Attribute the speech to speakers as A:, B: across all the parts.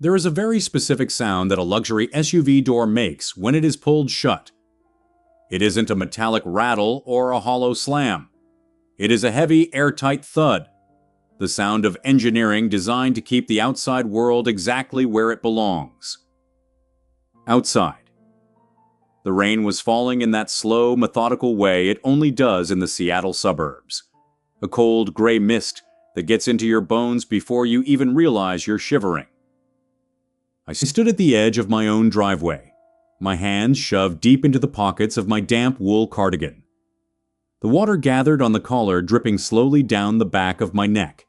A: There is a very specific sound that a luxury SUV door makes when it is pulled shut. It isn't a metallic rattle or a hollow slam. It is a heavy, airtight thud, the sound of engineering designed to keep the outside world exactly where it belongs. Outside. The rain was falling in that slow, methodical way it only does in the Seattle suburbs. A cold, gray mist that gets into your bones before you even realize you're shivering. I stood at the edge of my own driveway, my hands shoved deep into the pockets of my damp wool cardigan. The water gathered on the collar, dripping slowly down the back of my neck.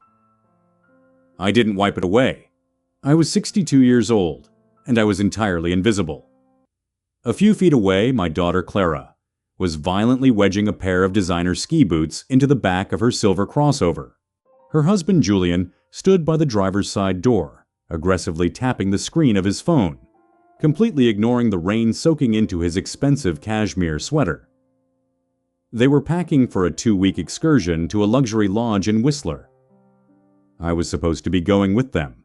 A: I didn't wipe it away. I was 62 years old, and I was entirely invisible. A few feet away, my daughter Clara was violently wedging a pair of designer ski boots into the back of her silver crossover. Her husband Julian stood by the driver's side door, aggressively tapping the screen of his phone, completely ignoring the rain soaking into his expensive cashmere sweater. They were packing for a 2-week excursion to a luxury lodge in Whistler. I was supposed to be going with them.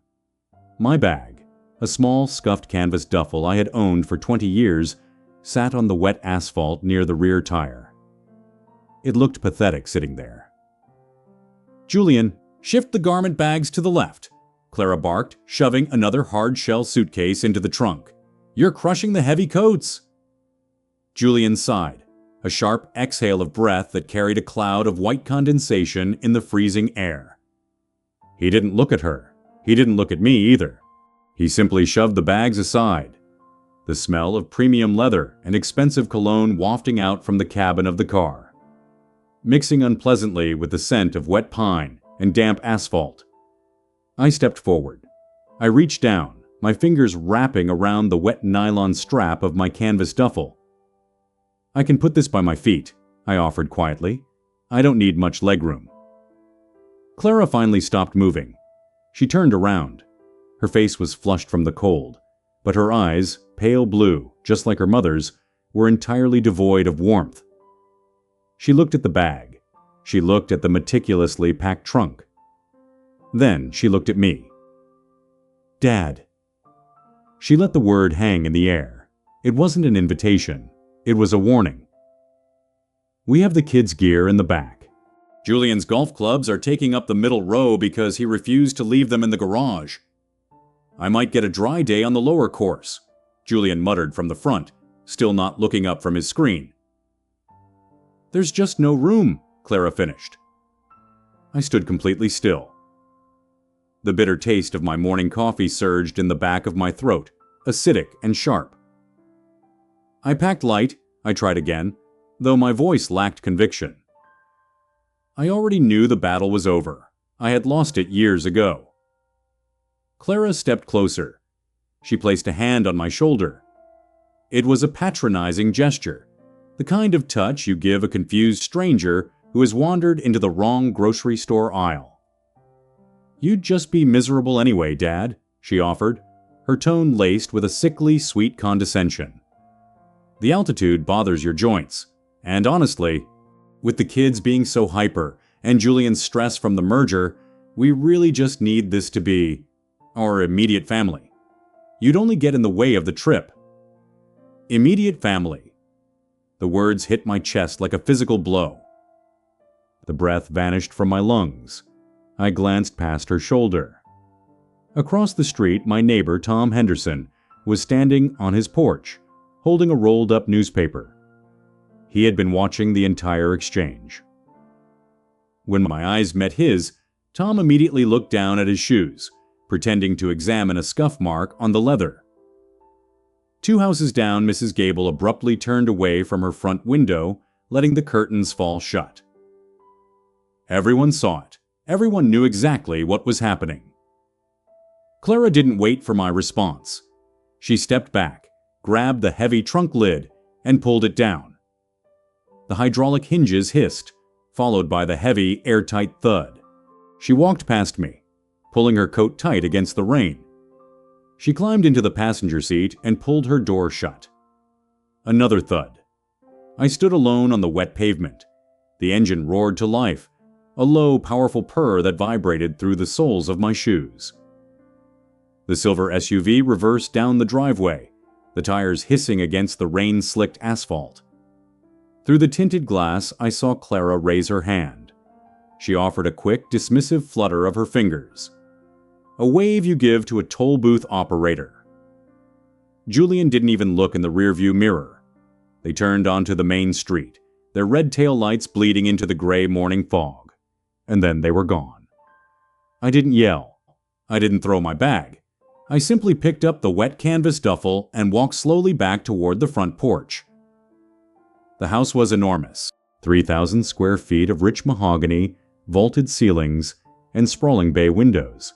A: My bag, a small scuffed canvas duffel I had owned for 20 years, sat on the wet asphalt near the rear tire. It looked pathetic sitting there. "Julian, shift the garment bags to the left," Clara barked, shoving another hard-shell suitcase into the trunk. "You're crushing the heavy coats." Julian sighed, a sharp exhale of breath that carried a cloud of white condensation in the freezing air. He didn't look at her. He didn't look at me either. He simply shoved the bags aside, the smell of premium leather and expensive cologne wafting out from the cabin of the car, mixing unpleasantly with the scent of wet pine and damp asphalt. I stepped forward. I reached down, my fingers wrapping around the wet nylon strap of my canvas duffel. "I can put this by my feet," I offered quietly. "I don't need much legroom." Clara finally stopped moving. She turned around. Her face was flushed from the cold, but her eyes, pale blue, just like her mother's, were entirely devoid of warmth. She looked at the bag. She looked at the meticulously packed trunk. Then she looked at me. "Dad." She let the word hang in the air. It wasn't an invitation. It was a warning. "We have the kids' gear in the back. Julian's golf clubs are taking up the middle row because he refused to leave them in the garage. I might get a dry day on the lower course," Julian muttered from the front, still not looking up from his screen. "There's just no room," Clara finished. I stood completely still. The bitter taste of my morning coffee surged in the back of my throat, acidic and sharp. "I packed light," I tried again, though my voice lacked conviction. I already knew the battle was over. I had lost it years ago. Clara stepped closer. She placed a hand on my shoulder. It was a patronizing gesture, the kind of touch you give a confused stranger who has wandered into the wrong grocery store aisle. "You'd just be miserable anyway, Dad," she offered, her tone laced with a sickly, sweet condescension. "The altitude bothers your joints, and honestly, with the kids being so hyper and Julian's stress from the merger, we really just need this to be our immediate family. You'd only get in the way of the trip." Immediate family. The words hit my chest like a physical blow. The breath vanished from my lungs. I glanced past her shoulder. Across the street, my neighbor, Tom Henderson, was standing on his porch, holding a rolled-up newspaper. He had been watching the entire exchange. When my eyes met his, Tom immediately looked down at his shoes, pretending to examine a scuff mark on the leather. 2 houses down, Mrs. Gable abruptly turned away from her front window, letting the curtains fall shut. Everyone saw it. Everyone knew exactly what was happening. Clara didn't wait for my response. She stepped back, grabbed the heavy trunk lid, and pulled it down. The hydraulic hinges hissed, followed by the heavy, airtight thud. She walked past me, pulling her coat tight against the rain. She climbed into the passenger seat and pulled her door shut. Another thud. I stood alone on the wet pavement. The engine roared to life, a low, powerful purr that vibrated through the soles of my shoes. The silver SUV reversed down the driveway, the tires hissing against the rain-slicked asphalt. Through the tinted glass, I saw Clara raise her hand. She offered a quick, dismissive flutter of her fingers. A wave you give to a toll booth operator. Julian didn't even look in the rearview mirror. They turned onto the main street, their red tail lights bleeding into the gray morning fog. And then they were gone. I didn't yell. I didn't throw my bag. I simply picked up the wet canvas duffel and walked slowly back toward the front porch. The house was enormous, 3,000 square feet of rich mahogany, vaulted ceilings, and sprawling bay windows.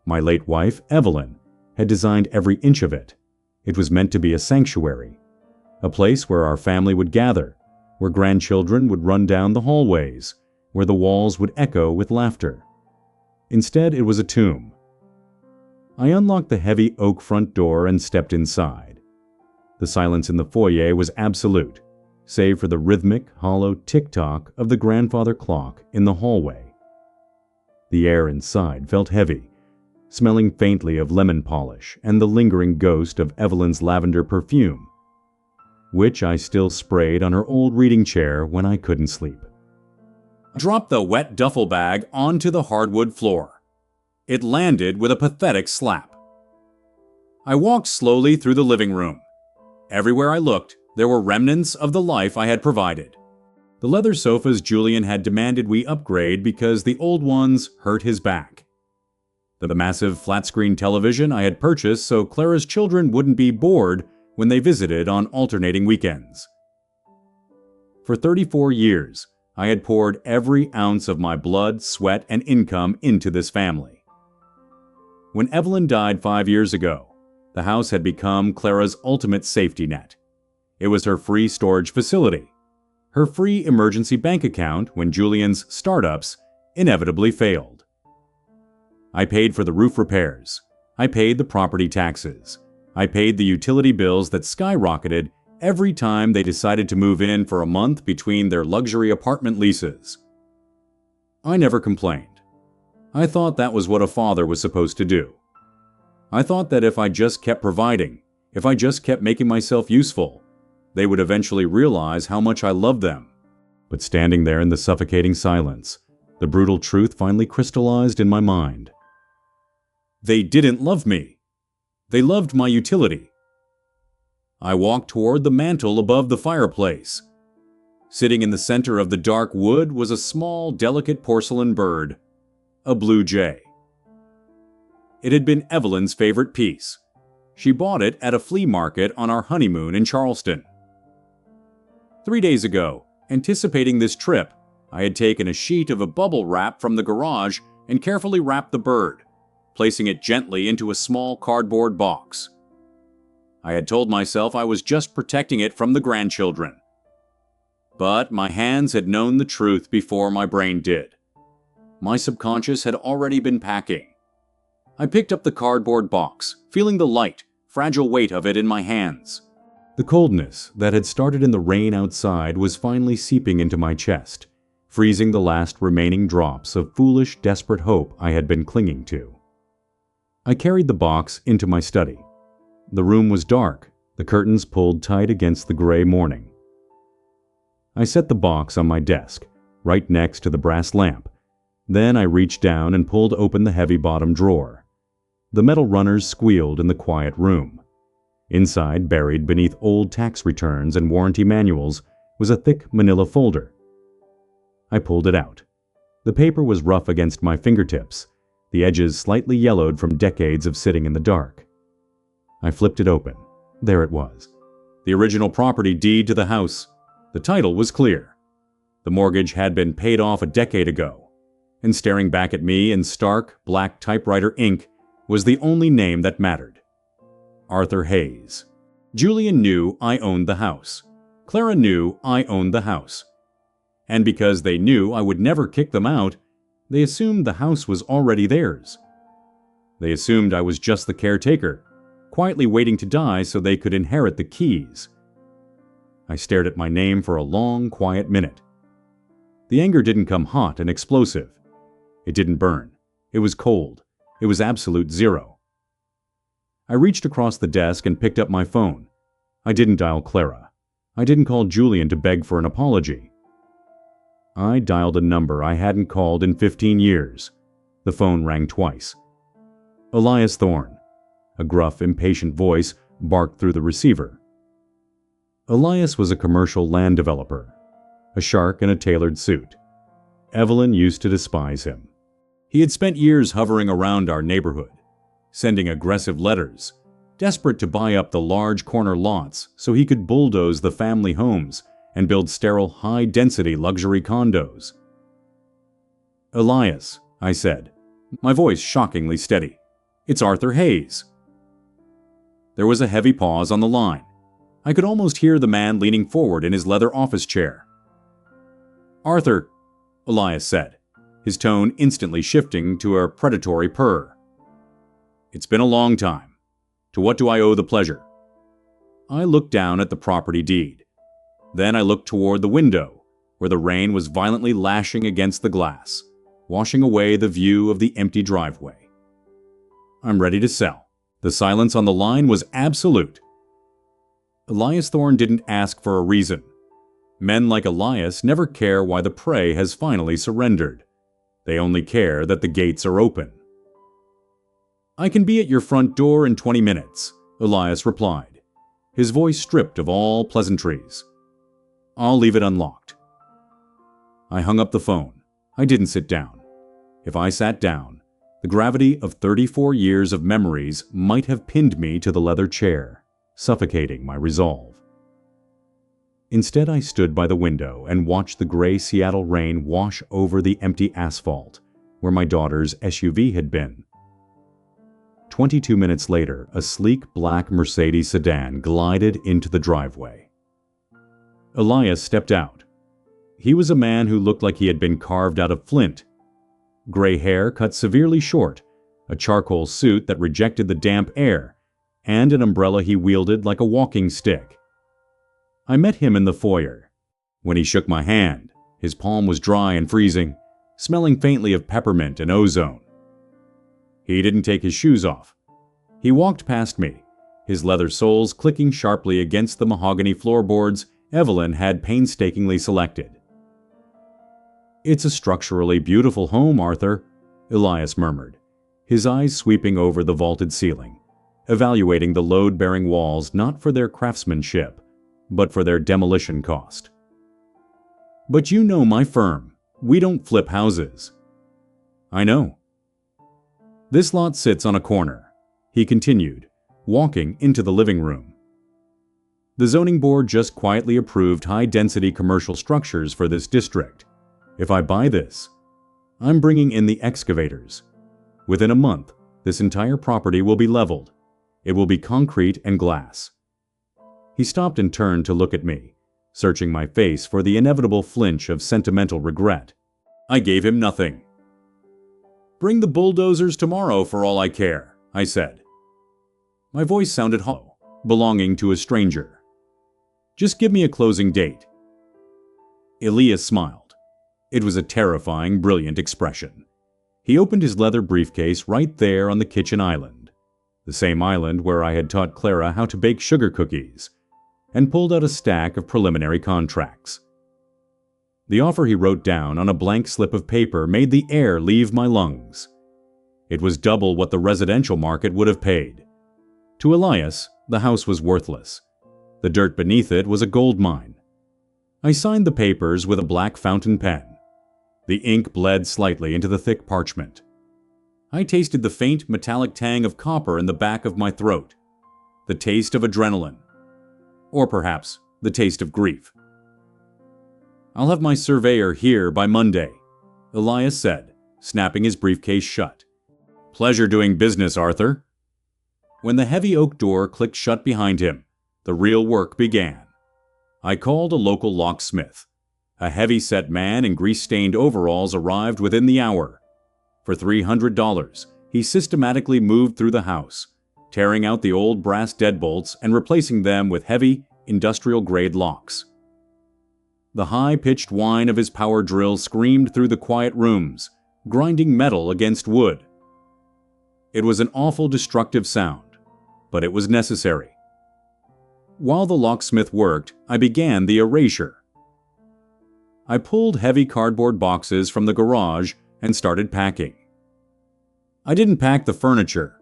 A: My late wife, Evelyn, had designed every inch of it. It was meant to be a sanctuary, a place where our family would gather, where grandchildren would run down the hallways, where the walls would echo with laughter. Instead, it was a tomb. I unlocked the heavy oak front door and stepped inside. The silence in the foyer was absolute, save for the rhythmic, hollow tick-tock of the grandfather clock in the hallway. The air inside felt heavy, smelling faintly of lemon polish and the lingering ghost of Evelyn's lavender perfume, which I still sprayed on her old reading chair when I couldn't sleep. Dropped the wet duffel bag onto the hardwood floor. It landed with a pathetic slap. I walked slowly through the living room. Everywhere I looked, there were remnants of the life I had provided. The leather sofas Julian had demanded we upgrade because the old ones hurt his back. The massive flat-screen television I had purchased so Clara's children wouldn't be bored when they visited on alternating weekends. For 34 years, I had poured every ounce of my blood, sweat, and income into this family. When Evelyn died 5 years ago, the house had become Clara's ultimate safety net. It was her free storage facility, her free emergency bank account when Julian's startups inevitably failed. I paid for the roof repairs. I paid the property taxes. I paid the utility bills that skyrocketed every time they decided to move in for a month between their luxury apartment leases. I never complained. I thought that was what a father was supposed to do. I thought that if I just kept providing, if I just kept making myself useful, they would eventually realize how much I loved them. But standing there in the suffocating silence, the brutal truth finally crystallized in my mind. They didn't love me. They loved my utility. I walked toward the mantel above the fireplace. Sitting in the center of the dark wood was a small, delicate porcelain bird, a blue jay. It had been Evelyn's favorite piece. She bought it at a flea market on our honeymoon in Charleston. 3 days ago, anticipating this trip, I had taken a sheet of a bubble wrap from the garage and carefully wrapped the bird, placing it gently into a small cardboard box. I had told myself I was just protecting it from the grandchildren. But my hands had known the truth before my brain did. My subconscious had already been packing. I picked up the cardboard box, feeling the light, fragile weight of it in my hands. The coldness that had started in the rain outside was finally seeping into my chest, freezing the last remaining drops of foolish, desperate hope I had been clinging to. I carried the box into my study. The room was dark, the curtains pulled tight against the gray morning. I set the box on my desk, right next to the brass lamp. Then I reached down and pulled open the heavy bottom drawer. The metal runners squealed in the quiet room. Inside, buried beneath old tax returns and warranty manuals, was a thick manila folder. I pulled it out. The paper was rough against my fingertips, the edges slightly yellowed from decades of sitting in the dark. I flipped it open. There it was. The original property deed to the house. The title was clear. The mortgage had been paid off a decade ago, and staring back at me in stark, black typewriter ink was the only name that mattered. Arthur Hayes. Julian knew I owned the house. Clara knew I owned the house. And because they knew I would never kick them out, they assumed the house was already theirs. They assumed I was just the caretaker, quietly waiting to die so they could inherit the keys. I stared at my name for a long, quiet minute. The anger didn't come hot and explosive. It didn't burn. It was cold. It was absolute zero. I reached across the desk and picked up my phone. I didn't dial Clara. I didn't call Julian to beg for an apology. I dialed a number I hadn't called in 15 years. The phone rang twice. Elias Thorne. A gruff, impatient voice barked through the receiver. Elias was a commercial land developer, a shark in a tailored suit. Evelyn used to despise him. He had spent years hovering around our neighborhood, sending aggressive letters, desperate to buy up the large corner lots so he could bulldoze the family homes and build sterile, high-density luxury condos. "Elias," I said, my voice shockingly steady. "It's Arthur Hayes." There was a heavy pause on the line. I could almost hear the man leaning forward in his leather office chair. "Arthur," Elias said, his tone instantly shifting to a predatory purr. "It's been a long time. To what do I owe the pleasure?" I looked down at the property deed. Then I looked toward the window, where the rain was violently lashing against the glass, washing away the view of the empty driveway. "I'm ready to sell." The silence on the line was absolute. Elias Thorne didn't ask for a reason. Men like Elias never care why the prey has finally surrendered. They only care that the gates are open. "I can be at your front door in 20 minutes, Elias replied, his voice stripped of all pleasantries. "I'll leave it unlocked." I hung up the phone. I didn't sit down. If I sat down, the gravity of 34 years of memories might have pinned me to the leather chair, suffocating my resolve. Instead, I stood by the window and watched the gray Seattle rain wash over the empty asphalt where my daughter's SUV had been. 22 minutes later, a sleek black Mercedes sedan glided into the driveway. Elias stepped out. He was a man who looked like he had been carved out of flint. Gray hair cut severely short, a charcoal suit that rejected the damp air, and an umbrella he wielded like a walking stick. I met him in the foyer. When he shook my hand, his palm was dry and freezing, smelling faintly of peppermint and ozone. He didn't take his shoes off. He walked past me, his leather soles clicking sharply against the mahogany floorboards Evelyn had painstakingly selected. "It's a structurally beautiful home, Arthur," Elias murmured, his eyes sweeping over the vaulted ceiling, evaluating the load-bearing walls not for their craftsmanship, but for their demolition cost. "But you know my firm. We don't flip houses." "I know." "This lot sits on a corner," he continued, walking into the living room. "The zoning board just quietly approved high-density commercial structures for this district. If I buy this, I'm bringing in the excavators. Within a month, this entire property will be leveled. It will be concrete and glass." He stopped and turned to look at me, searching my face for the inevitable flinch of sentimental regret. I gave him nothing. "Bring the bulldozers tomorrow for all I care," I said. My voice sounded hollow, belonging to a stranger. "Just give me a closing date." Elias smiled. It was a terrifying, brilliant expression. He opened his leather briefcase right there on the kitchen island, the same island where I had taught Clara how to bake sugar cookies, and pulled out a stack of preliminary contracts. The offer he wrote down on a blank slip of paper made the air leave my lungs. It was double what the residential market would have paid. To Elias, the house was worthless. The dirt beneath it was a gold mine. I signed the papers with a black fountain pen. The ink bled slightly into the thick parchment. I tasted the faint metallic tang of copper in the back of my throat, the taste of adrenaline, or perhaps the taste of grief. "I'll have my surveyor here by Monday," Elias said, snapping his briefcase shut. "Pleasure doing business, Arthur." When the heavy oak door clicked shut behind him, the real work began. I called a local locksmith. A heavy-set man in grease-stained overalls arrived within the hour. For $300, he systematically moved through the house, tearing out the old brass deadbolts and replacing them with heavy, industrial-grade locks. The high-pitched whine of his power drill screamed through the quiet rooms, grinding metal against wood. It was an awful, destructive sound, but it was necessary. While the locksmith worked, I began the erasure. I pulled heavy cardboard boxes from the garage and started packing. I didn't pack the furniture.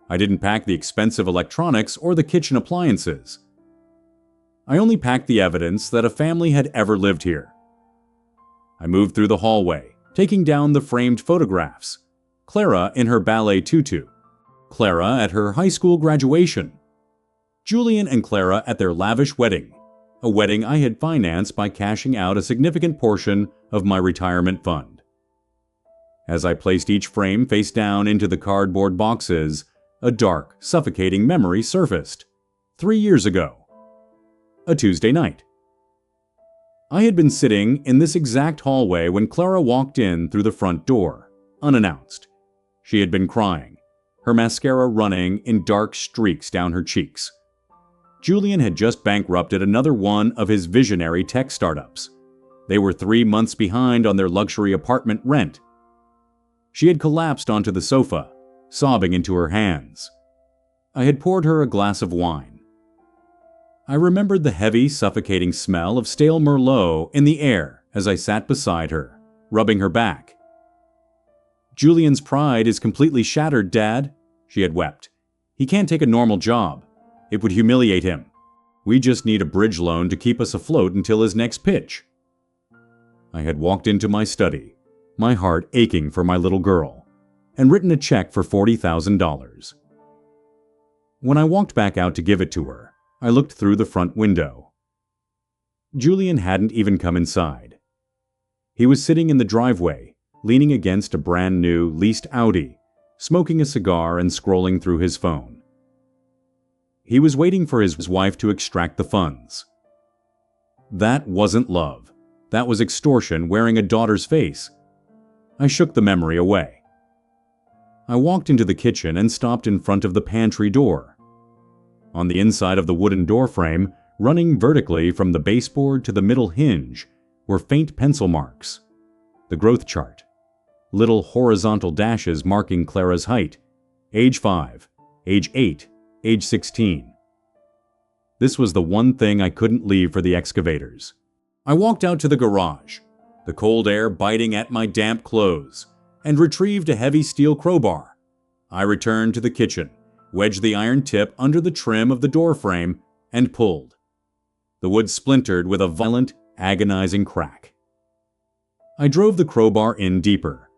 A: I didn't pack the expensive electronics or the kitchen appliances. I only packed the evidence that a family had ever lived here. I moved through the hallway, taking down the framed photographs. Clara in her ballet tutu. Clara at her high school graduation. Julian and Clara at their lavish wedding, a wedding I had financed by cashing out a significant portion of my retirement fund. As I placed each frame face down into the cardboard boxes, a dark, suffocating memory surfaced. 3 years ago. A Tuesday night. I had been sitting in this exact hallway when Clara walked in through the front door, unannounced. She had been crying, her mascara running in dark streaks down her cheeks. Julian had just bankrupted another one of his visionary tech startups. They were 3 months behind on their luxury apartment rent. She had collapsed onto the sofa, sobbing into her hands. I had poured her a glass of wine. I remembered the heavy, suffocating smell of stale Merlot in the air as I sat beside her, rubbing her back. "Julian's pride is completely shattered, Dad," she had wept. "He can't take a normal job. It would humiliate him. We just need a bridge loan to keep us afloat until his next pitch." I had walked into my study, my heart aching for my little girl, and written a check for $40,000. When I walked back out to give it to her, I looked through the front window. Julian hadn't even come inside. He was sitting in the driveway, leaning against a brand new leased Audi, smoking a cigar and scrolling through his phone. He was waiting for his wife to extract the funds. That wasn't love. That was extortion wearing a daughter's face. I shook the memory away. I walked into the kitchen and stopped in front of the pantry door. On the inside of the wooden door frame, running vertically from the baseboard to the middle hinge, were faint pencil marks. The growth chart. Little horizontal dashes marking Clara's height. Age 5, age 8, age 16. This was the one thing I couldn't leave for the excavators. I walked out to the garage, the cold air biting at my damp clothes, and retrieved a heavy steel crowbar. I returned to the kitchen, wedged the iron tip under the trim of the door frame, and pulled. The wood splintered with a violent, agonizing crack. I drove the crowbar in deeper.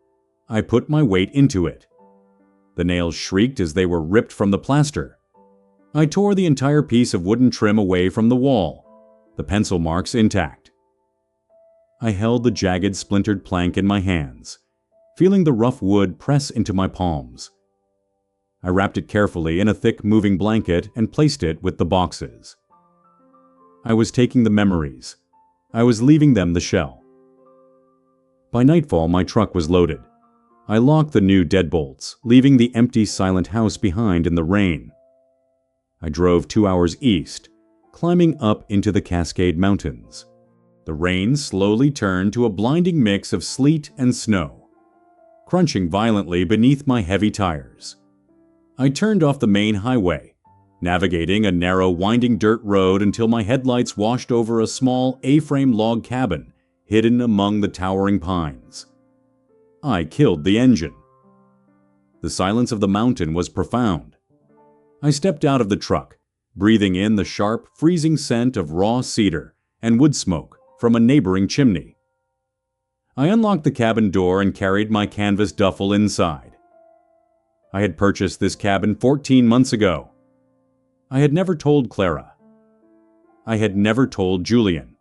A: I put my weight into it. The nails shrieked as they were ripped from the plaster. I tore the entire piece of wooden trim away from the wall, the pencil marks intact. I held the jagged, splintered plank in my hands, feeling the rough wood press into my palms. I wrapped it carefully in a thick moving blanket and placed it with the boxes. I was taking the memories. I was leaving them the shell. By nightfall, my truck was loaded. I locked the new deadbolts, leaving the empty, silent house behind in the rain. I drove 2 hours east, climbing up into the Cascade Mountains. The rain slowly turned to a blinding mix of sleet and snow, crunching violently beneath my heavy tires. I turned off the main highway, navigating a narrow, winding dirt road until my headlights washed over a small A-frame log cabin hidden among the towering pines. I killed the engine. The silence of the mountain was profound. I stepped out of the truck, breathing in the sharp, freezing scent of raw cedar and wood smoke from a neighboring chimney. I unlocked the cabin door and carried my canvas duffel inside. I had purchased this cabin 14 months ago. I had never told Clara. I had never told Julian.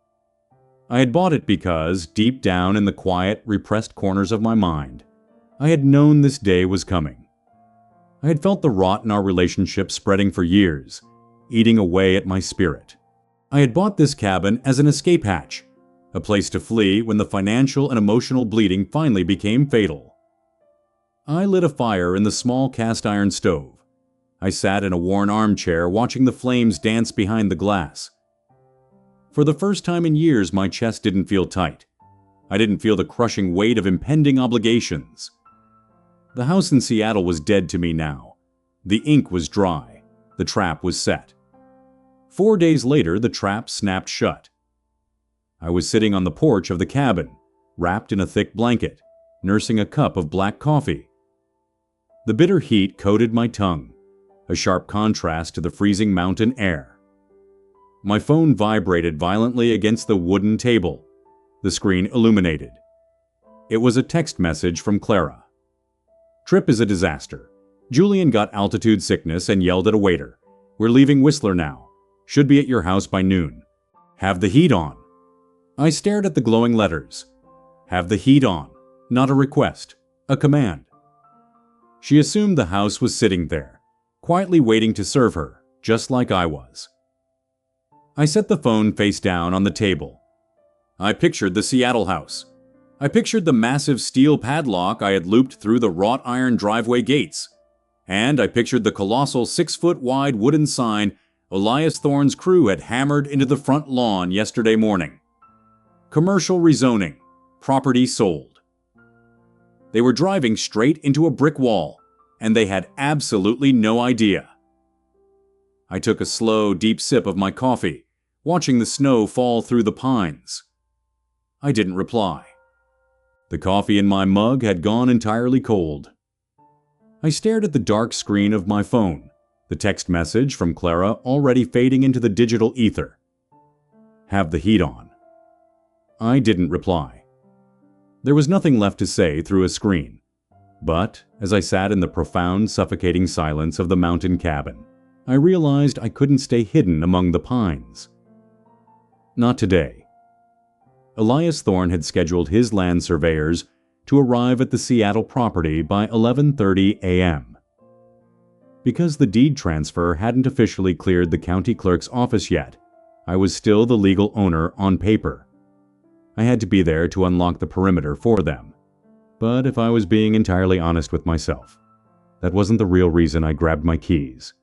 A: I had bought it because, deep down in the quiet, repressed corners of my mind, I had known this day was coming. I had felt the rot in our relationship spreading for years, eating away at my spirit. I had bought this cabin as an escape hatch, a place to flee when the financial and emotional bleeding finally became fatal. I lit a fire in the small cast-iron stove. I sat in a worn armchair watching the flames dance behind the glass. For the first time in years, my chest didn't feel tight. I didn't feel the crushing weight of impending obligations. The house in Seattle was dead to me now. The ink was dry. The trap was set. 4 days later, the trap snapped shut. I was sitting on the porch of the cabin, wrapped in a thick blanket, nursing a cup of black coffee. The bitter heat coated my tongue, a sharp contrast to the freezing mountain air. My phone vibrated violently against the wooden table, the screen illuminated. It was a text message from Clara. "Trip is a disaster. Julian got altitude sickness and yelled at a waiter. We're leaving Whistler now. Should be at your house by noon. Have the heat on." I stared at the glowing letters. Have the heat on. Not a request, a command. She assumed the house was sitting there, quietly waiting to serve her, just like I was. I set the phone face down on the table. I pictured the Seattle house. I pictured the massive steel padlock I had looped through the wrought iron driveway gates. And I pictured the colossal 6-foot-wide wooden sign Elias Thorne's crew had hammered into the front lawn yesterday morning. Commercial rezoning. Property sold. They were driving straight into a brick wall, and they had absolutely no idea. I took a slow, deep sip of my coffee, watching the snow fall through the pines. I didn't reply. The coffee in my mug had gone entirely cold. I stared at the dark screen of my phone, the text message from Clara already fading into the digital ether. Have the heat on. I didn't reply. There was nothing left to say through a screen. But, as I sat in the profound, suffocating silence of the mountain cabin, I realized I couldn't stay hidden among the pines. Not today. Elias Thorne had scheduled his land surveyors to arrive at the Seattle property by 11:30 a.m. Because the deed transfer hadn't officially cleared the county clerk's office yet, I was still the legal owner on paper. I had to be there to unlock the perimeter for them. But if I was being entirely honest with myself, that wasn't the real reason I grabbed my keys.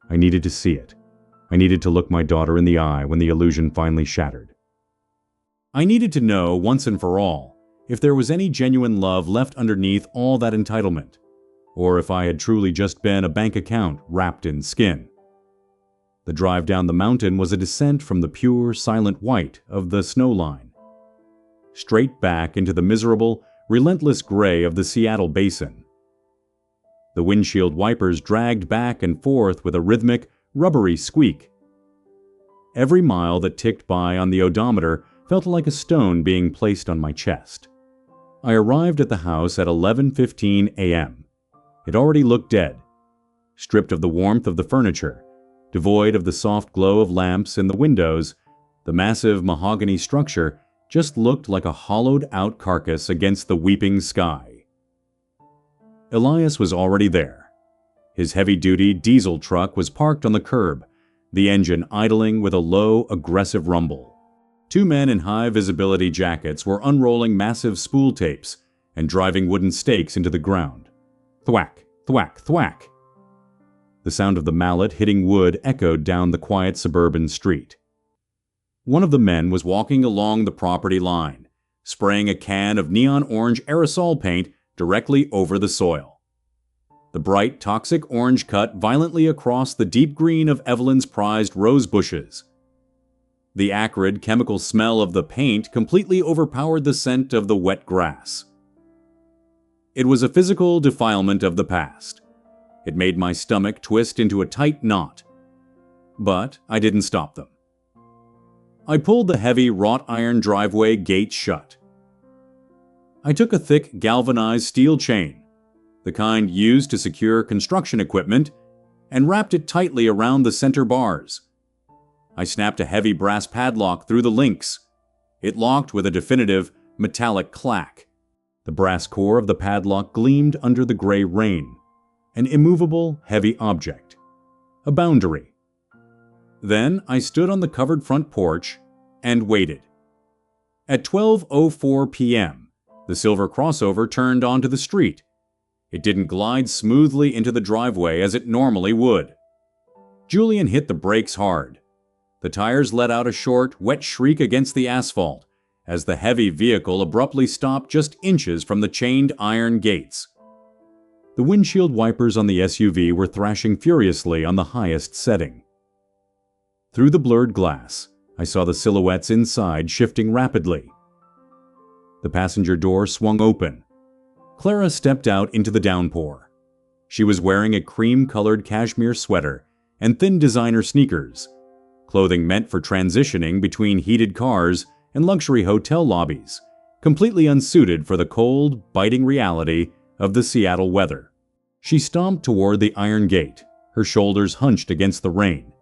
A: I needed to see it. I needed to look my daughter in the eye when the illusion finally shattered. I needed to know once and for all if there was any genuine love left underneath all that entitlement, or if I had truly just been a bank account wrapped in skin. The drive down the mountain was a descent from the pure, silent white of the snow line, straight back into the miserable, relentless gray of the Seattle basin. The windshield wipers dragged back and forth with a rhythmic, rubbery squeak. Every mile that ticked by on the odometer felt like a stone being placed on my chest. I arrived at the house at 11:15 a.m. It already looked dead, stripped of the warmth of the furniture, devoid of the soft glow of lamps in the windows. The massive mahogany structure just looked like a hollowed-out carcass against the weeping sky. Elias was already there. His heavy-duty diesel truck was parked on the curb, the engine idling with a low, aggressive rumble. Two men in high-visibility jackets were unrolling massive spool tapes and driving wooden stakes into the ground. Thwack, thwack, thwack. The sound of the mallet hitting wood echoed down the quiet suburban street. One of the men was walking along the property line, spraying a can of neon orange aerosol paint directly over the soil. The bright, toxic orange cut violently across the deep green of Evelyn's prized rose bushes. The acrid chemical smell of the paint completely overpowered the scent of the wet grass. It was a physical defilement of the past. It made my stomach twist into a tight knot. But I didn't stop them. I pulled the heavy wrought iron driveway gate shut. I took a thick galvanized steel chain, the kind used to secure construction equipment, and wrapped it tightly around the center bars. I snapped a heavy brass padlock through the links. It locked with a definitive, metallic clack. The brass core of the padlock gleamed under the gray rain, an immovable, heavy object, a boundary. Then I stood on the covered front porch and waited. At 12:04 p.m., the silver crossover turned onto the street. It didn't glide smoothly into the driveway as it normally would. Julian hit the brakes hard. The tires let out a short, wet shriek against the asphalt as the heavy vehicle abruptly stopped just inches from the chained iron gates. The The windshield wipers on the SUV were thrashing furiously on the highest setting. Through the blurred glass, I saw the silhouettes inside shifting rapidly. The passenger door swung open. Clara stepped out into the downpour. She was wearing a cream-colored cashmere sweater and thin designer sneakers, clothing meant for transitioning between heated cars and luxury hotel lobbies, completely unsuited for the cold, biting reality of the Seattle weather. She stomped toward the iron gate, her shoulders hunched against the rain.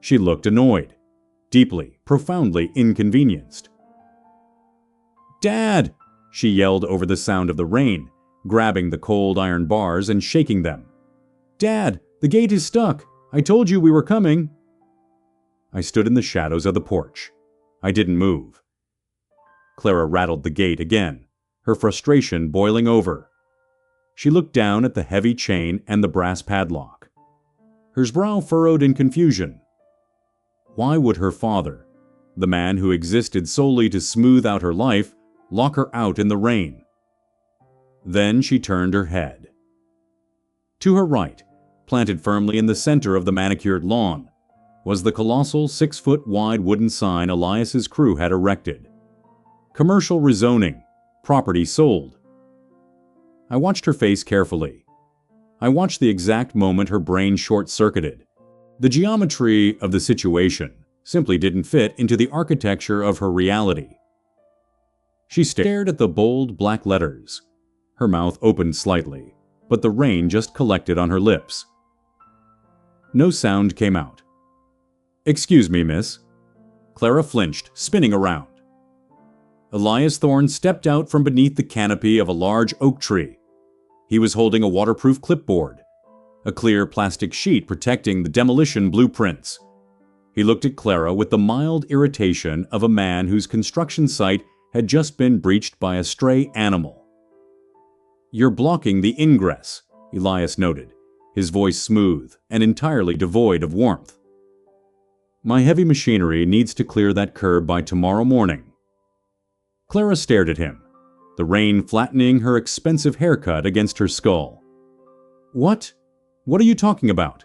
A: She looked annoyed, deeply, profoundly inconvenienced. "Dad!" she yelled over the sound of the rain, grabbing the cold iron bars and shaking them. "Dad, the gate is stuck! I told you we were coming!" I stood in the shadows of the porch. I didn't move. Clara rattled the gate again, her frustration boiling over. She looked down at the heavy chain and the brass padlock. Her brow furrowed in confusion. Why would her father, the man who existed solely to smooth out her life, lock her out in the rain? Then she turned her head. To her right, planted firmly in the center of the manicured lawn, was the colossal 6-foot-wide wooden sign Elias's crew had erected. Commercial rezoning, property sold. I watched her face carefully. I watched the exact moment her brain short-circuited. The geometry of the situation simply didn't fit into the architecture of her reality. She stared at the bold black letters. Her mouth opened slightly, but the rain just collected on her lips. No sound came out. "Excuse me, miss." Clara flinched, spinning around. Elias Thorne stepped out from beneath the canopy of a large oak tree. He was holding a waterproof clipboard, a clear plastic sheet protecting the demolition blueprints. He looked at Clara with the mild irritation of a man whose construction site had just been breached by a stray animal. "You're blocking the ingress," Elias noted, his voice smooth and entirely devoid of warmth. "My heavy machinery needs to clear that curb by tomorrow morning." Clara stared at him, the rain flattening her expensive haircut against her skull. "What? What are you talking about?"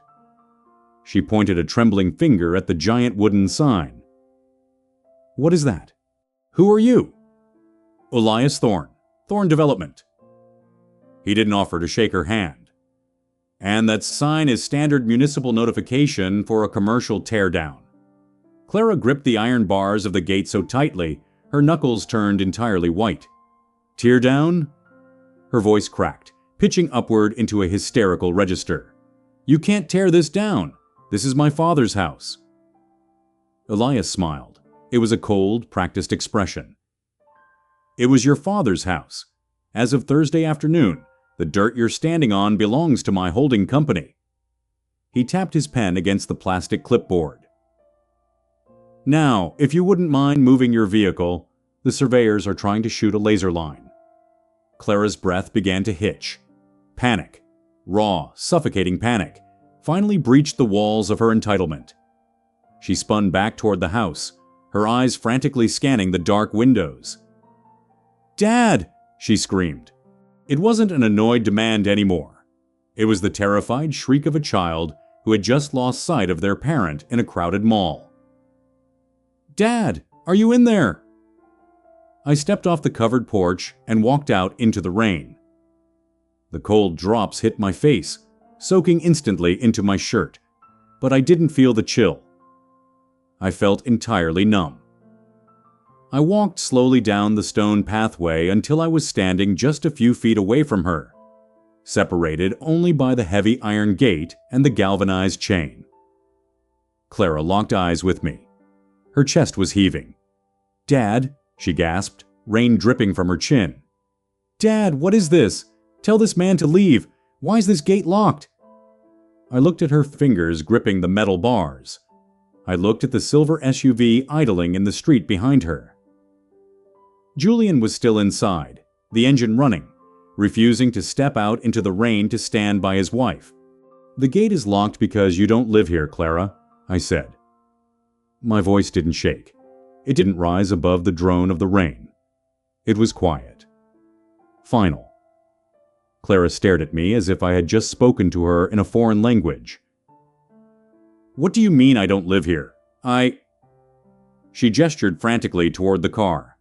A: She pointed a trembling finger at the giant wooden sign. "What is that? Who are you?" "Elias Thorne, Thorne Development." He didn't offer to shake her hand. "And that sign is standard municipal notification for a commercial teardown." Clara gripped the iron bars of the gate so tightly, her knuckles turned entirely white. "Tear down?" Her voice cracked, pitching upward into a hysterical register. "You can't tear this down. This is my father's house." Elias smiled. It was a cold, practiced expression. "It was your father's house. As of Thursday afternoon, the dirt you're standing on belongs to my holding company." He tapped his pen against the plastic clipboard. "Now, if you wouldn't mind moving your vehicle, the surveyors are trying to shoot a laser line." Clara's breath began to hitch. Panic, raw, suffocating panic, finally breached the walls of her entitlement. She spun back toward the house, her eyes frantically scanning the dark windows. "Dad!" she screamed. It wasn't an annoyed demand anymore. It was the terrified shriek of a child who had just lost sight of their parent in a crowded mall. "Dad, are you in there?" I stepped off the covered porch and walked out into the rain. The cold drops hit my face, soaking instantly into my shirt, but I didn't feel the chill. I felt entirely numb. I walked slowly down the stone pathway until I was standing just a few feet away from her, separated only by the heavy iron gate and the galvanized chain. Clara locked eyes with me. Her chest was heaving. "Dad," she gasped, rain dripping from her chin. "Dad, what is this? Tell this man to leave. Why is this gate locked?" I looked at her fingers gripping the metal bars. I looked at the silver SUV idling in the street behind her. Julian was still inside, the engine running, refusing to step out into the rain to stand by his wife. "The gate is locked because you don't live here, Clara," I said. My voice didn't shake. It didn't rise above the drone of the rain. It was quiet. Final. Clara stared at me as if I had just spoken to her in a foreign language. "What do you mean I don't live here? She gestured frantically toward the car.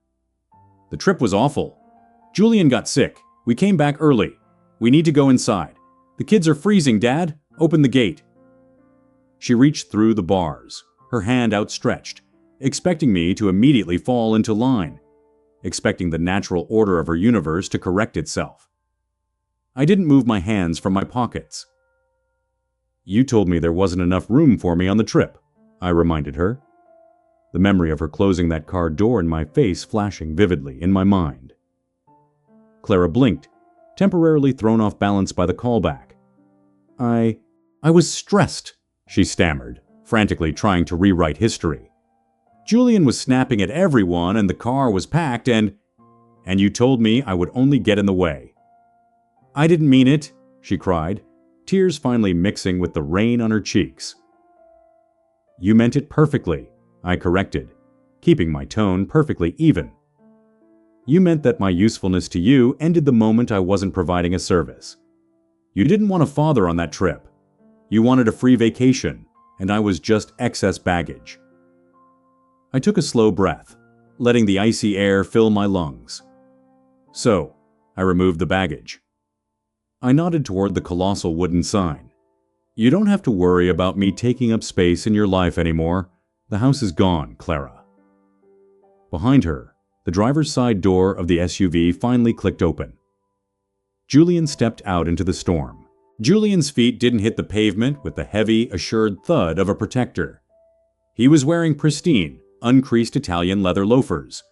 A: "The trip was awful. Julian got sick. We came back early. We need to go inside. The kids are freezing, Dad. Open the gate." She reached through the bars, her hand outstretched, expecting me to immediately fall into line, expecting the natural order of her universe to correct itself. I didn't move my hands from my pockets. "You told me there wasn't enough room for me on the trip," I reminded her. The memory of her closing that car door in my face flashing vividly in my mind. Clara blinked, temporarily thrown off balance by the callback. I was stressed," she stammered, frantically trying to rewrite history. "Julian was snapping at everyone and the car was packed and you told me I would only get in the way." "I didn't mean it," she cried, tears finally mixing with the rain on her cheeks. "You meant it perfectly," I corrected, keeping my tone perfectly even. "You meant that my usefulness to you ended the moment I wasn't providing a service. You didn't want a father on that trip. You wanted a free vacation, and I was just excess baggage." I took a slow breath, letting the icy air fill my lungs. "So," I removed the baggage. I nodded toward the colossal wooden sign. "You don't have to worry about me taking up space in your life anymore. The house is gone, Clara." Behind her, the driver's side door of the SUV finally clicked open. Julian stepped out into the storm. Julian's feet didn't hit the pavement with the heavy, assured thud of a protector. He was wearing pristine, uncreased Italian leather loafers,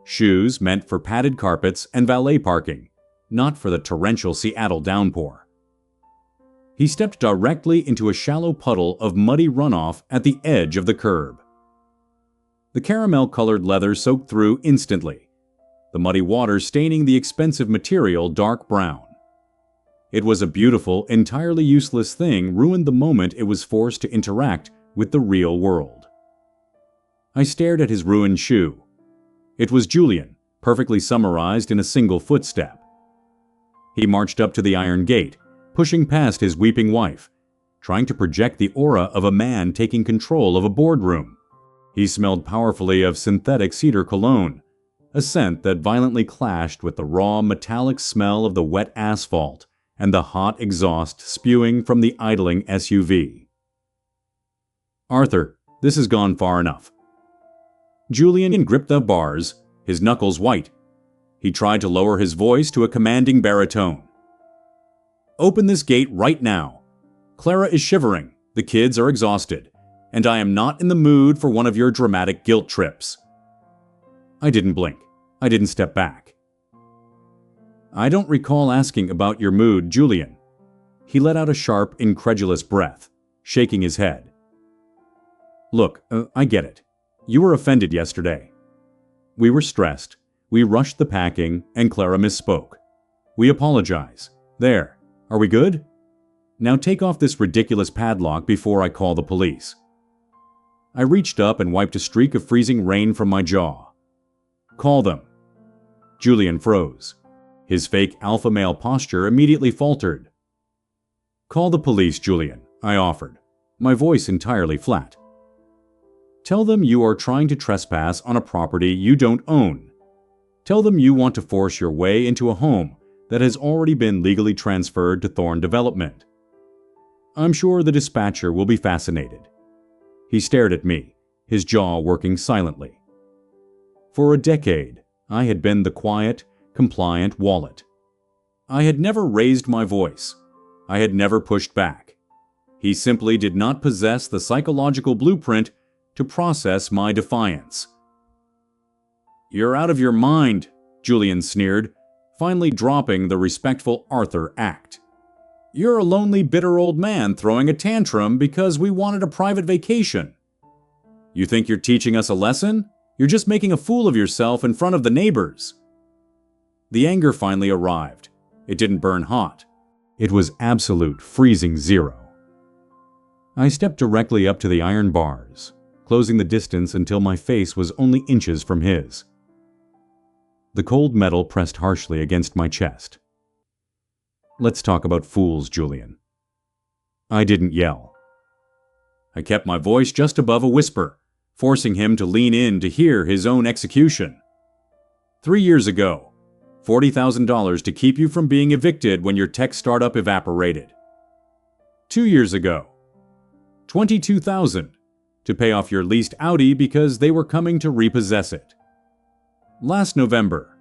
A: shoes meant for padded carpets and valet parking, not for the torrential Seattle downpour. He stepped directly into a shallow puddle of muddy runoff at the edge of the curb. The caramel-colored leather soaked through instantly, the muddy water staining the expensive material dark brown. It was a beautiful, entirely useless thing ruined the moment it was forced to interact with the real world. I stared at his ruined shoe. It was Julian, perfectly summarized in a single footstep. He marched up to the iron gate, pushing past his weeping wife, trying to project the aura of a man taking control of a boardroom. He smelled powerfully of synthetic cedar cologne, a scent that violently clashed with the raw, metallic smell of the wet asphalt and the hot exhaust spewing from the idling SUV. "Arthur, this has gone far enough." Julian gripped the bars, his knuckles white. He tried to lower his voice to a commanding baritone. "Open this gate right now. Clara is shivering, the kids are exhausted, and I am not in the mood for one of your dramatic guilt trips." I didn't blink. I didn't step back. "I don't recall asking about your mood, Julian." He let out a sharp, incredulous breath, shaking his head. "Look, I get it. You were offended yesterday. We were stressed. We rushed the packing, and Clara misspoke. We apologize. There. Are we good? Now take off this ridiculous padlock before I call the police." I reached up and wiped a streak of freezing rain from my jaw. "Call them." Julian froze. His fake alpha male posture immediately faltered. "Call the police, Julian," I offered, my voice entirely flat. "Tell them you are trying to trespass on a property you don't own. Tell them you want to force your way into a home that has already been legally transferred to Thorn Development. I'm sure the dispatcher will be fascinated." He stared at me, his jaw working silently. For a decade, I had been the quiet, compliant wallet. I had never raised my voice. I had never pushed back. He simply did not possess the psychological blueprint to process my defiance. "You're out of your mind," Julian sneered, finally dropping the respectful Arthur act. "You're a lonely, bitter old man throwing a tantrum because we wanted a private vacation. You think you're teaching us a lesson? You're just making a fool of yourself in front of the neighbors." The anger finally arrived. It didn't burn hot. It was absolute freezing zero. I stepped directly up to the iron bars, closing the distance until my face was only inches from his. The cold metal pressed harshly against my chest. Let's talk about fools, Julian. I didn't yell. I kept my voice just above a whisper, forcing him to lean in to hear his own execution. 3 years ago, $40,000 to keep you from being evicted when your tech startup evaporated. 2 years ago, $22,000 to pay off your leased Audi because they were coming to repossess it. Last November,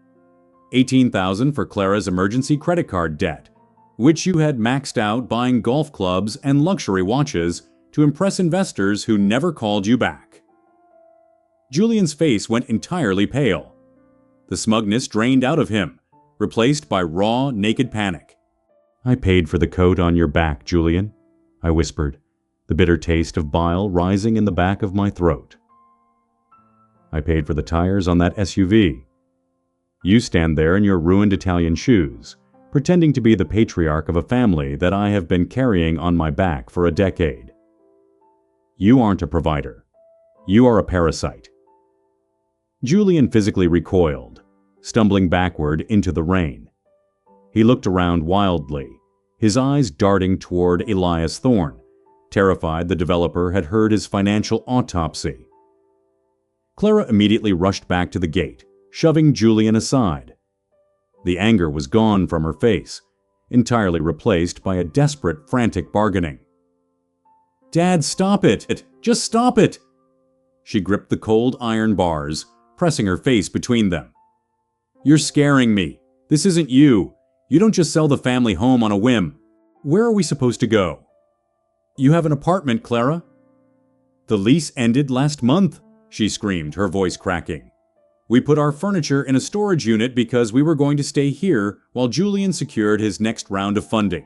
A: $18,000 for Clara's emergency credit card debt, which you had maxed out buying golf clubs and luxury watches to impress investors who never called you back. Julian's face went entirely pale. The smugness drained out of him, replaced by raw, naked panic. I paid for the coat on your back, Julian, I whispered, the bitter taste of bile rising in the back of my throat. I paid for the tires on that SUV. You stand there in your ruined Italian shoes, pretending to be the patriarch of a family that I have been carrying on my back for a decade. You aren't a provider. You are a parasite. Julian physically recoiled, stumbling backward into the rain. He looked around wildly, his eyes darting toward Elias Thorne, terrified the developer had heard his financial autopsy. Clara immediately rushed back to the gate, shoving Julian aside. The anger was gone from her face, entirely replaced by a desperate, frantic bargaining. "Dad, stop it! Just stop it!" She gripped the cold iron bars, pressing her face between them. "You're scaring me. This isn't you. You don't just sell the family home on a whim. Where are we supposed to go?" "You have an apartment, Clara." "The lease ended last month," she screamed, her voice cracking. "We put our furniture in a storage unit because we were going to stay here while Julian secured his next round of funding.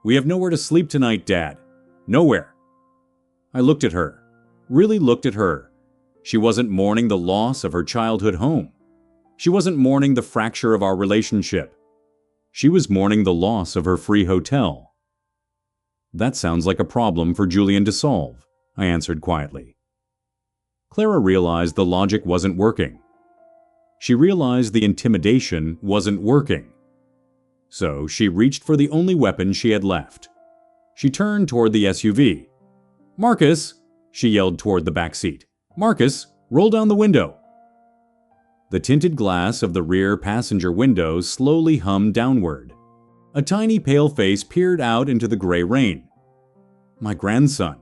A: We have nowhere to sleep tonight, Dad. Nowhere." I looked at her, really looked at her. She wasn't mourning the loss of her childhood home. She wasn't mourning the fracture of our relationship. She was mourning the loss of her free hotel. "That sounds like a problem for Julian to solve," I answered quietly. Clara realized the logic wasn't working. She realized the intimidation wasn't working. So she reached for the only weapon she had left. She turned toward the SUV. "Marcus!" she yelled toward the back seat. "Marcus, roll down the window." The tinted glass of the rear passenger window slowly hummed downward. A tiny pale face peered out into the gray rain. My grandson.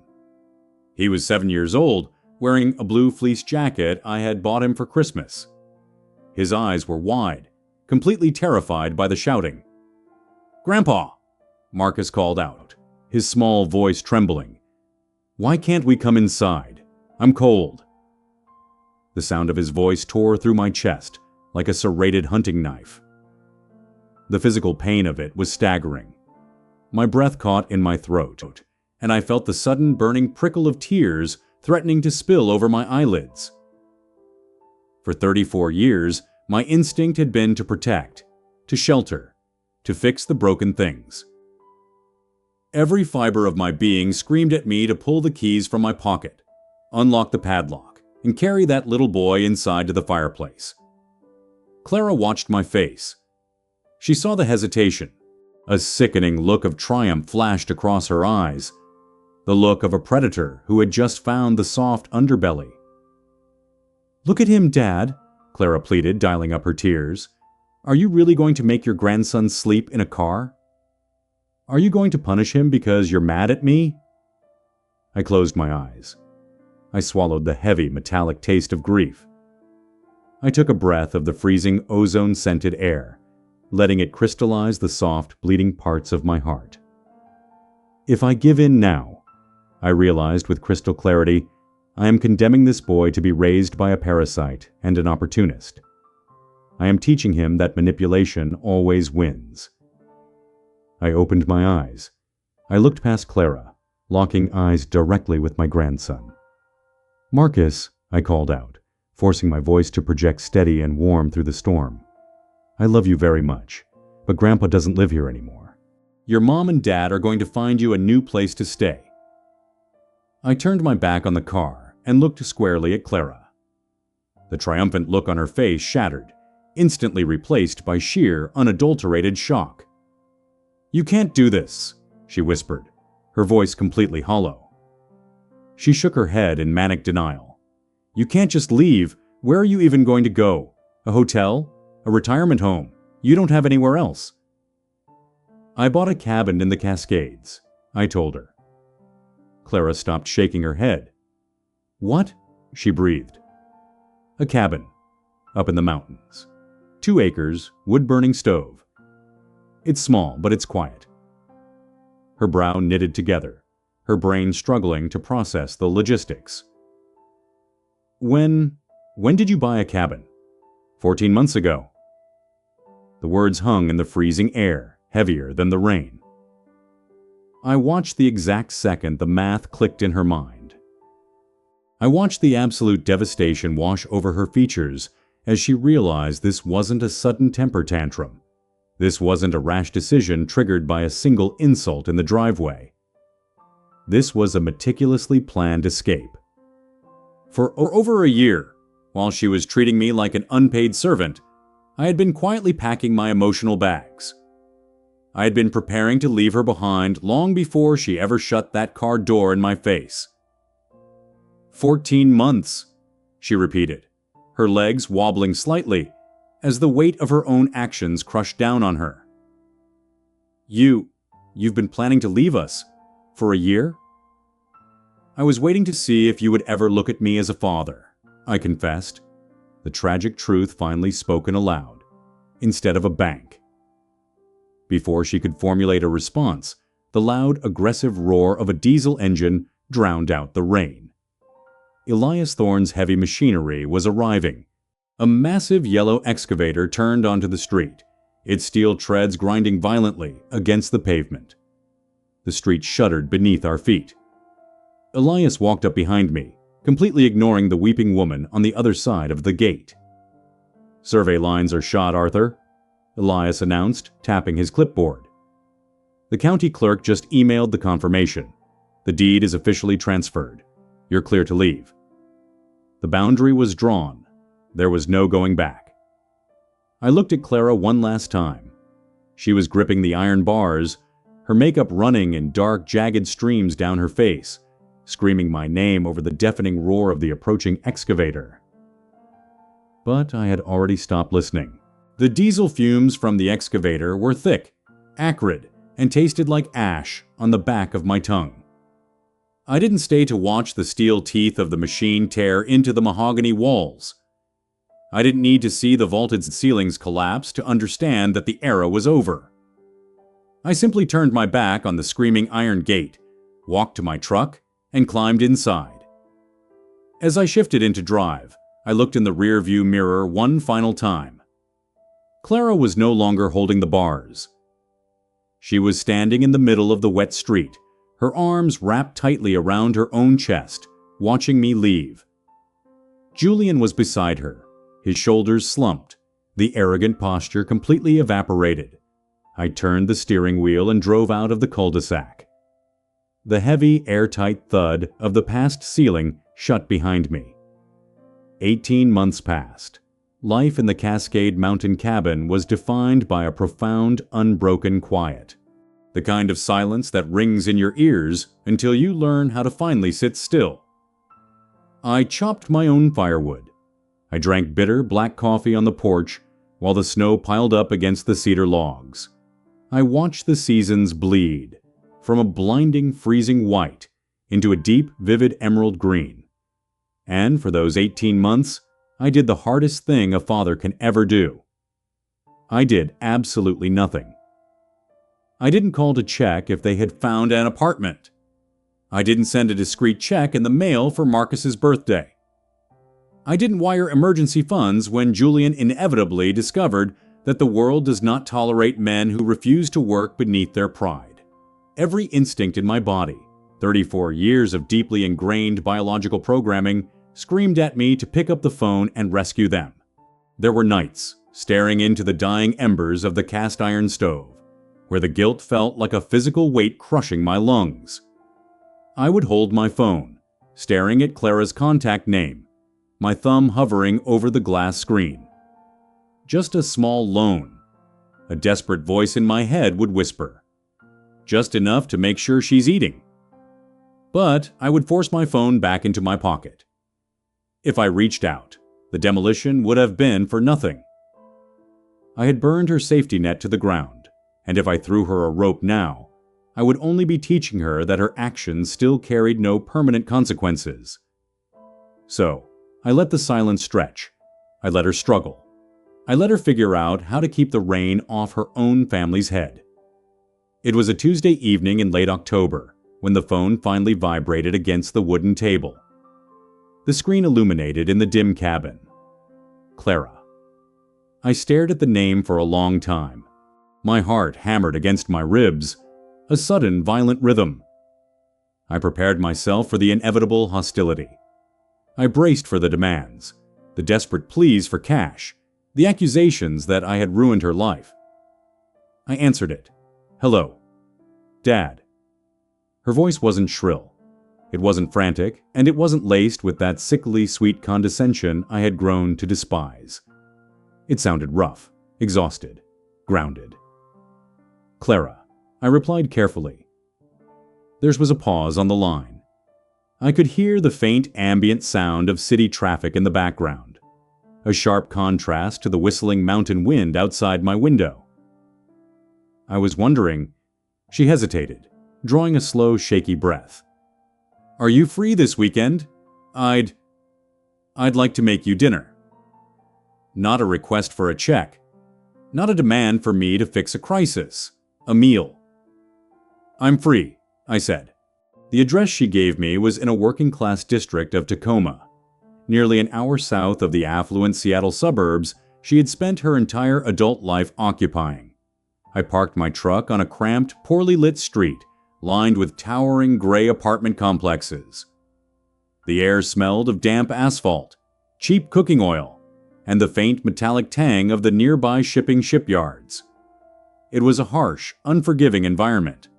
A: He was 7 years old, wearing a blue fleece jacket I had bought him for Christmas. His eyes were wide, completely terrified by the shouting. "Grandpa!" Marcus called out, his small voice trembling. "Why can't we come inside? I'm cold." The sound of his voice tore through my chest like a serrated hunting knife. The physical pain of it was staggering. My breath caught in my throat, and I felt the sudden burning prickle of tears threatening to spill over my eyelids. For 34 years, my instinct had been to protect, to shelter, to fix the broken things. Every fiber of my being screamed at me to pull the keys from my pocket, unlock the padlock, and carry that little boy inside to the fireplace. Clara watched my face. She saw the hesitation. A sickening look of triumph flashed across her eyes, the look of a predator who had just found the soft underbelly. "Look at him, Dad," Clara pleaded, dialing up her tears. "Are you really going to make your grandson sleep in a car? Are you going to punish him because you're mad at me?" I closed my eyes. I swallowed the heavy, metallic taste of grief. I took a breath of the freezing, ozone-scented air, letting it crystallize the soft, bleeding parts of my heart. If I give in now, I realized with crystal clarity, I am condemning this boy to be raised by a parasite and an opportunist. I am teaching him that manipulation always wins. I opened my eyes. I looked past Clara, locking eyes directly with my grandson. "Marcus," I called out, forcing my voice to project steady and warm through the storm. "I love you very much, but Grandpa doesn't live here anymore. Your mom and dad are going to find you a new place to stay." I turned my back on the car and looked squarely at Clara. The triumphant look on her face shattered, instantly replaced by sheer, unadulterated shock. "You can't do this," she whispered, her voice completely hollow. She shook her head in manic denial. "You can't just leave. Where are you even going to go? A hotel? A retirement home? You don't have anywhere else." "I bought a cabin in the Cascades," I told her. Clara stopped shaking her head. "What?" she breathed. "A cabin. Up in the mountains. 2 acres, wood-burning stove. It's small, but it's quiet." Her brow knitted together, her brain struggling to process the logistics. When did you buy a cabin?" 14 months ago." The words hung in the freezing air, heavier than the rain. I watched the exact second the math clicked in her mind. I watched the absolute devastation wash over her features as she realized this wasn't a sudden temper tantrum. This wasn't a rash decision triggered by a single insult in the driveway. This was a meticulously planned escape. For over a year, while she was treating me like an unpaid servant, I had been quietly packing my emotional bags. I had been preparing to leave her behind long before she ever shut that car door in my face. 14 months, she repeated, her legs wobbling slightly as the weight of her own actions crushed down on her. You've been planning to leave us for a year?" "I was waiting to see if you would ever look at me as a father," I confessed, the tragic truth finally spoken aloud, instead of a bank. Before she could formulate a response, the loud, aggressive roar of a diesel engine drowned out the rain. Elias Thorne's heavy machinery was arriving. A massive yellow excavator turned onto the street, its steel treads grinding violently against the pavement. The street shuddered beneath our feet. Elias walked up behind me, completely ignoring the weeping woman on the other side of the gate. "Survey lines are shot, Arthur," Elias announced, tapping his clipboard. "The county clerk just emailed the confirmation. The deed is officially transferred. You're clear to leave." The boundary was drawn. There was no going back. I looked at Clara one last time. She was gripping the iron bars, her makeup running in dark, jagged streams down her face, screaming my name over the deafening roar of the approaching excavator. But I had already stopped listening. The diesel fumes from the excavator were thick, acrid, and tasted like ash on the back of my tongue. I didn't stay to watch the steel teeth of the machine tear into the mahogany walls. I didn't need to see the vaulted ceilings collapse to understand that the era was over. I simply turned my back on the screaming iron gate, walked to my truck, and climbed inside. As I shifted into drive, I looked in the rear-view mirror one final time. Clara was no longer holding the bars. She was standing in the middle of the wet street, her arms wrapped tightly around her own chest, watching me leave. Julian was beside her, his shoulders slumped, the arrogant posture completely evaporated. I turned the steering wheel and drove out of the cul-de-sac. The heavy, airtight thud of the past ceiling shut behind me. 18 months passed. Life in the Cascade Mountain cabin was defined by a profound, unbroken quiet. The kind of silence that rings in your ears until you learn how to finally sit still. I chopped my own firewood. I drank bitter black coffee on the porch while the snow piled up against the cedar logs. I watched the seasons bleed, from a blinding, freezing white into a deep, vivid emerald green. And for those 18 months, I did the hardest thing a father can ever do. I did absolutely nothing. I didn't call to check if they had found an apartment. I didn't send a discreet check in the mail for Marcus's birthday. I didn't wire emergency funds when Julian inevitably discovered that the world does not tolerate men who refuse to work beneath their pride. Every instinct in my body, 34 years of deeply ingrained biological programming, screamed at me to pick up the phone and rescue them. There were nights, staring into the dying embers of the cast iron stove, where the guilt felt like a physical weight crushing my lungs. I would hold my phone, staring at Clara's contact name, my thumb hovering over the glass screen. Just a small loan. A desperate voice in my head would whisper, just enough to make sure she's eating. But I would force my phone back into my pocket. If I reached out, the demolition would have been for nothing. I had burned her safety net to the ground, and if I threw her a rope now, I would only be teaching her that her actions still carried no permanent consequences. So, I let the silence stretch. I let her struggle. I let her figure out how to keep the rain off her own family's head. It was a Tuesday evening in late October when the phone finally vibrated against the wooden table. The screen illuminated in the dim cabin. Clara. I stared at the name for a long time. My heart hammered against my ribs, a sudden violent rhythm. I prepared myself for the inevitable hostility. I braced for the demands, the desperate pleas for cash, the accusations that I had ruined her life. I answered it. Hello. Dad. Her voice wasn't shrill. It wasn't frantic, and it wasn't laced with that sickly sweet condescension I had grown to despise. It sounded rough, exhausted, grounded. Clara, I replied carefully. There was a pause on the line. I could hear the faint ambient sound of city traffic in the background, a sharp contrast to the whistling mountain wind outside my window. I was wondering. She hesitated, drawing a slow, shaky breath. Are you free this weekend? I'd like to make you dinner. Not a request for a check. Not a demand for me to fix a crisis. A meal. I'm free, I said. The address she gave me was in a working-class district of Tacoma. Nearly an hour south of the affluent Seattle suburbs she had spent her entire adult life occupying. I parked my truck on a cramped, poorly lit street lined with towering gray apartment complexes. The air smelled of damp asphalt, cheap cooking oil, and the faint metallic tang of the nearby shipping shipyards. It was a harsh, unforgiving environment.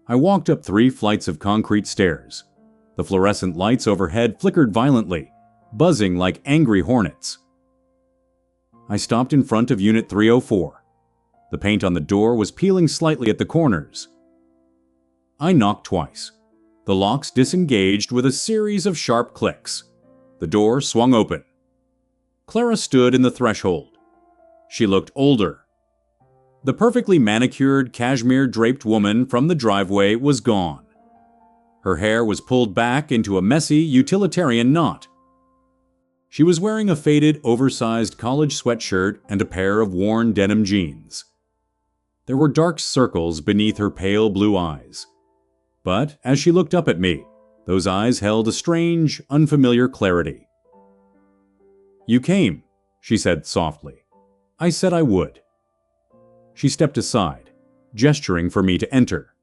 A: I walked up 3 flights of concrete stairs. The fluorescent lights overhead flickered violently, buzzing like angry hornets. I stopped in front of Unit 304. The paint on the door was peeling slightly at the corners. I knocked twice. The locks disengaged with a series of sharp clicks. The door swung open. Clara stood in the threshold. She looked older. The perfectly manicured, cashmere-draped woman from the driveway was gone. Her hair was pulled back into a messy, utilitarian knot. She was wearing a faded, oversized college sweatshirt and a pair of worn denim jeans. There were dark circles beneath her pale blue eyes. But as she looked up at me, those eyes held a strange, unfamiliar clarity. You came, she said softly. I said I would. She stepped aside, gesturing for me to enter.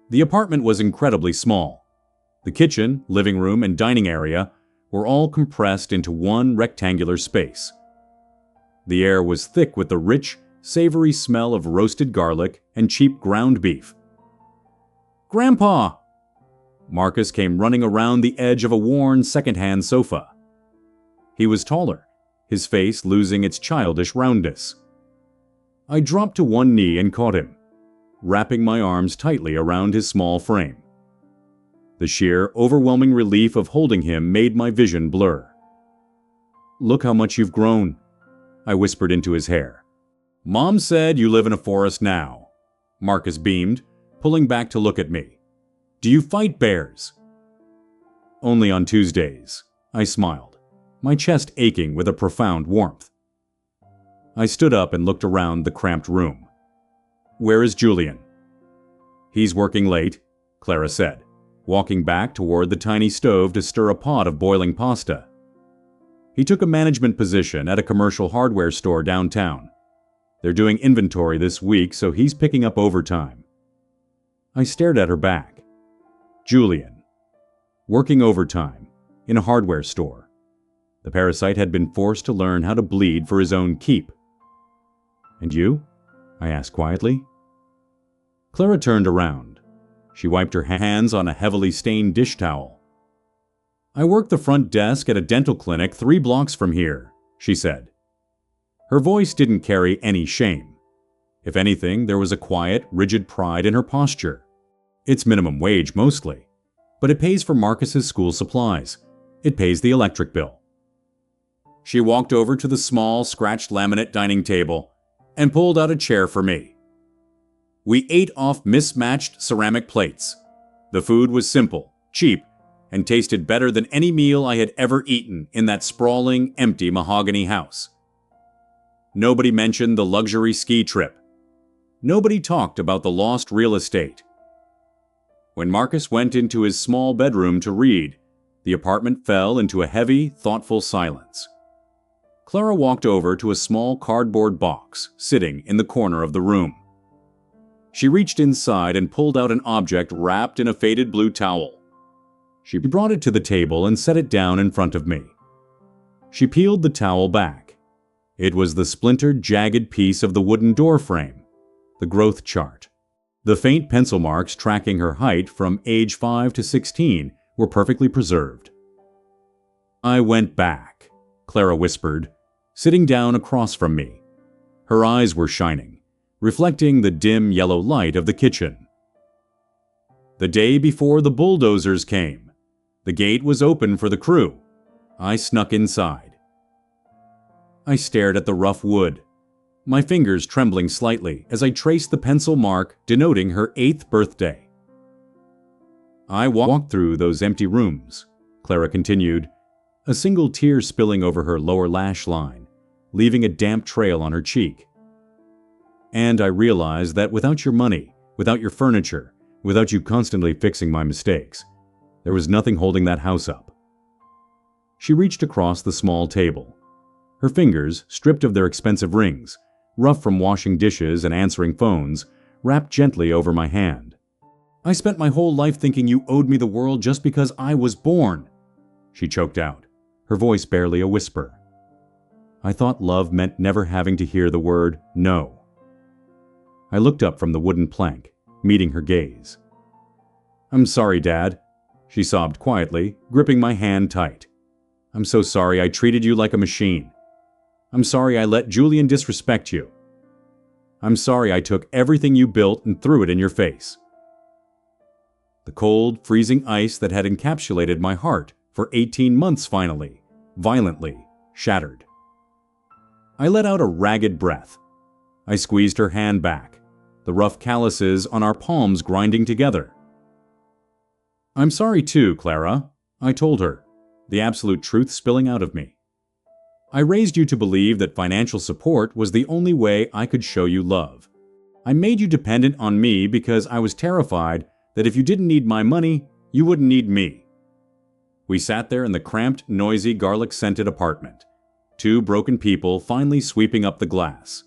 A: The apartment was incredibly small. The kitchen, living room, and dining area were all compressed into one rectangular space. The air was thick with the rich, savory smell of roasted garlic and cheap ground beef. Grandpa! Marcus came running around the edge of a worn second-hand sofa. He was taller, his face losing its childish roundness. I dropped to one knee and caught him, wrapping my arms tightly around his small frame. The sheer, overwhelming relief of holding him made my vision blur. Look how much you've grown, I whispered into his hair. Mom said you live in a forest now. Marcus beamed, pulling back to look at me. Do you fight bears? Only on Tuesdays, I smiled, my chest aching with a profound warmth. I stood up and looked around the cramped room. Where is Julian? He's working late, Clara said, walking back toward the tiny stove to stir a pot of boiling pasta. He took a management position at a commercial hardware store downtown. They're doing inventory this week, so he's picking up overtime. I stared at her back. Julian. Working overtime, in a hardware store. The parasite had been forced to learn how to bleed for his own keep. And you? I asked quietly. Clara turned around. She wiped her hands on a heavily stained dish towel. I work the front desk at a dental clinic 3 blocks from here, she said. Her voice didn't carry any shame. If anything, there was a quiet, rigid pride in her posture. It's minimum wage mostly, but it pays for Marcus's school supplies. It pays the electric bill. She walked over to the small, scratched laminate dining table and pulled out a chair for me. We ate off mismatched ceramic plates. The food was simple, cheap, and tasted better than any meal I had ever eaten in that sprawling, empty mahogany house. Nobody mentioned the luxury ski trip. Nobody talked about the lost real estate. When Marcus went into his small bedroom to read, the apartment fell into a heavy, thoughtful silence. Clara walked over to a small cardboard box sitting in the corner of the room. She reached inside and pulled out an object wrapped in a faded blue towel. She brought it to the table and set it down in front of me. She peeled the towel back. It was the splintered, jagged piece of the wooden door frame, the growth chart. The faint pencil marks tracking her height from age 5 to 16 were perfectly preserved. "I went back," Clara whispered, sitting down across from me. Her eyes were shining, reflecting the dim yellow light of the kitchen. "The day before the bulldozers came. The gate was open for the crew. I snuck inside." I stared at the rough wood, my fingers trembling slightly as I traced the pencil mark denoting her 8th birthday. "I walked through those empty rooms," Clara continued, a single tear spilling over her lower lash line, leaving a damp trail on her cheek. "And I realized that without your money, without your furniture, without you constantly fixing my mistakes, there was nothing holding that house up." She reached across the small table. Her fingers, stripped of their expensive rings, rough from washing dishes and answering phones, wrapped gently over my hand. "I spent my whole life thinking you owed me the world just because I was born," she choked out, her voice barely a whisper. "I thought love meant never having to hear the word no." I looked up from the wooden plank, meeting her gaze. "I'm sorry, Dad," she sobbed quietly, gripping my hand tight. "I'm so sorry I treated you like a machine. I'm sorry I let Julian disrespect you. I'm sorry I took everything you built and threw it in your face." The cold, freezing ice that had encapsulated my heart for 18 months finally, violently, shattered. I let out a ragged breath. I squeezed her hand back, the rough calluses on our palms grinding together. "I'm sorry too, Clara," I told her, the absolute truth spilling out of me. "I raised you to believe that financial support was the only way I could show you love. I made you dependent on me because I was terrified that if you didn't need my money, you wouldn't need me." We sat there in the cramped, noisy, garlic-scented apartment, two broken people finally sweeping up the glass.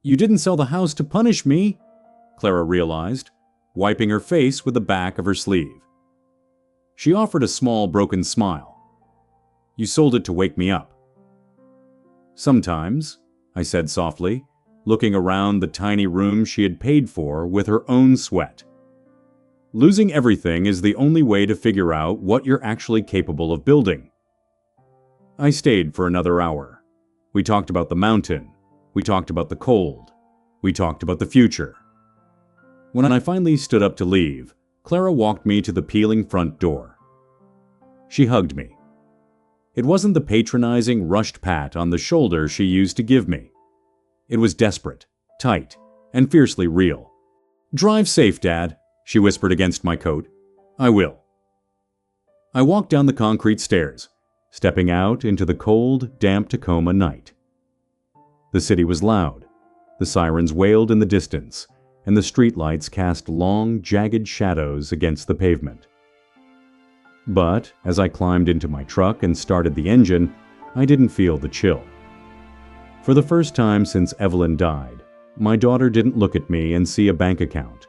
A: "You didn't sell the house to punish me," Clara realized, wiping her face with the back of her sleeve. She offered a small, broken smile. "You sold it to wake me up." "Sometimes," I said softly, looking around the tiny room she had paid for with her own sweat. "Losing everything is the only way to figure out what you're actually capable of building." I stayed for another hour. We talked about the mountain. We talked about the cold. We talked about the future. When I finally stood up to leave, Clara walked me to the peeling front door. She hugged me. It wasn't the patronizing, rushed pat on the shoulder she used to give me. It was desperate, tight, and fiercely real. "Drive safe, Dad," she whispered against my coat. "I will." I walked down the concrete stairs, stepping out into the cold, damp Tacoma night. The city was loud. The sirens wailed in the distance, and the streetlights cast long, jagged shadows against the pavement. But as I climbed into my truck and started the engine, I didn't feel the chill. For the first time since Evelyn died, my daughter didn't look at me and see a bank account.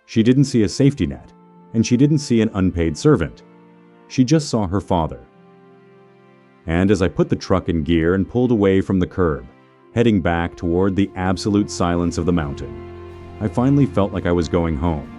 A: She didn't see a safety net, and she didn't see an unpaid servant. She just saw her father. And as I put the truck in gear and pulled away from the curb, heading back toward the absolute silence of the mountain, I finally felt like I was going home.